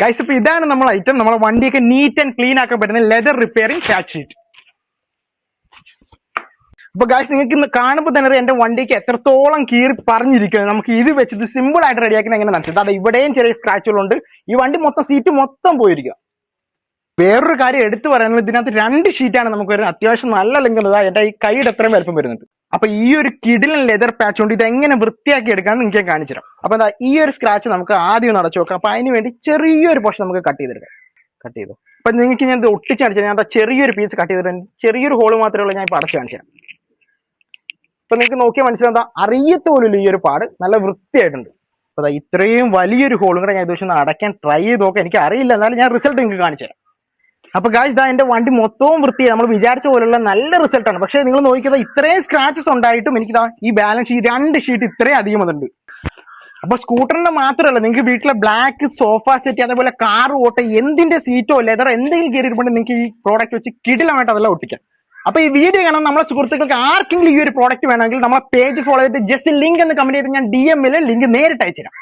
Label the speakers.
Speaker 1: Guys ഇപ്പൊ ഇതാണ് നമ്മളെ ഐറ്റം. നമ്മളെ വണ്ടിയൊക്കെ നീറ്റ് ആൻഡ് ക്ലീൻ ആക്കാൻ പറ്റുന്ന ലെതർ റിപ്പയറിംഗ് ക്യാച്ച് ഷീറ്റ്. അപ്പൊ ഗൈസ് നിങ്ങൾക്ക് ഇന്ന് കാണുമ്പോൾ തന്നെ എന്റെ വണ്ടിക്ക് എത്രത്തോളം കീറി പറഞ്ഞിരിക്കുന്നത്. നമുക്ക് ഇത് വെച്ചിട്ട് സിമ്പിൾ ആയിട്ട് റെഡിയാക്കുന്ന എങ്ങനെ മനസ്സിലാവും. അതായത് ഇവിടെയും ചെറിയ സ്ക്രാച്ചുകളുണ്ട്. ഈ വണ്ടി മൊത്തം സീറ്റ് മൊത്തം പോയിരിക്കുക. വേറൊരു കാര്യം എടുത്തു പറയുന്നത് ഇതിനകത്ത് 2 ഷീറ്റാണ് നമുക്ക് വരുന്നത്. അത്യാവശ്യം നല്ല ലെങ്ത് ഉണ്ട്. എന്റെ ഈ കൈയുടെ എത്രയും വലുപ്പം വരുന്നുണ്ട്. അപ്പൊ ഈ ഒരു കിടിലൻ ലെതർ പാച്ച് കൊണ്ട് ഇത് എങ്ങനെ വൃത്തിയാക്കി എടുക്കാമെന്ന് നിങ്ങൾക്ക് കാണിച്ചു തരാം. അപ്പൊ എന്താ ഈ ഒരു സ്ക്രാച്ച് നമുക്ക് ആദ്യം ഒന്ന് അടച്ചു നോക്കാം. അപ്പൊ അതിന് വേണ്ടി ചെറിയൊരു പോർഷൻ നമുക്ക് കട്ട് ചെയ്തെടുക്കാം. കട്ട് ചെയ്തു. അപ്പൊ നിങ്ങൾക്ക് ഞാൻ ഇത് ഒട്ടിച്ചടിച്ചു ഞാൻ ചെറിയൊരു പീസ് കട്ട് ചെയ്തിട്ടുണ്ട്. ചെറിയൊരു ഹോള് മാത്രമേ ഉള്ളൂ. ഞാൻ ഇപ്പൊ അടച്ചു കാണിച്ചു തരാം. അപ്പൊ നിങ്ങൾക്ക് നോക്കിയാൽ മനസ്സിലാഎന്താ അറിയത്ത് പോലും ഈ ഒരു പാട് നല്ല വൃത്തിയായിട്ടുണ്ട്. അപ്പൊ ഇത്രയും വലിയൊരു ഹോളും കൂടെ ഞാൻ ഇത് ഒന്ന് അടയ്ക്കാൻ ട്രൈ ചെയ്ത് നോക്കാം. എനിക്ക് അറിയില്ല, എന്നാലും ഞാൻ റിസൾട്ട് നിങ്ങൾക്ക് കാണിച്ചു തരാം. അപ്പൊ ഗായ്സ് ദാ എന്റെ വണ്ടി മൊത്തവും വൃത്തിയായി. നമ്മൾ വിചാരിച്ച പോലുള്ള നല്ല റിസൾട്ടാണ്. പക്ഷെ നിങ്ങൾ നോക്കിയത് ഇത്രയും സ്ക്രാച്ചസ് ഉണ്ടായിട്ടും എനിക്ക് ഈ ബാലൻസ് ഈ 2 ഷീറ്റ് ഇത്രയും അധികം വന്നിട്ടുണ്ട്. അപ്പൊ സ്കൂട്ടറിന്റെ മാത്രമല്ല, നിങ്ങൾക്ക് വീട്ടിലെ ബ്ലാക്ക് സോഫ സെറ്റ്, അതേപോലെ കാർ ഓട്ടോ എന്തിന്റെ സീറ്റോ ലെതറോ എന്തെങ്കിലും കയറിയിട്ടുണ്ടെങ്കിൽ നിങ്ങൾക്ക് ഈ പ്രോഡക്റ്റ് വെച്ച് കിടിലമായിട്ട് അതെല്ലാം ഒട്ടിക്കാം. അപ്പൊ ഈ വീഡിയോ കാണാൻ നമ്മളെ സുഹൃത്തുക്കൾക്ക് ആർക്കെങ്കിലും ഈ ഒരു പ്രോഡക്റ്റ് വേണമെങ്കിൽ നമ്മളെ പേജ് ഫോളോ ചെയ്തിട്ട് ജസ്റ്റ് ലിങ്ക് എന്ന് കമന്റ് ചെയ്ത് ഞാൻ DM ലിങ്ക് നേരിട്ട് അയച്ചുതരാം.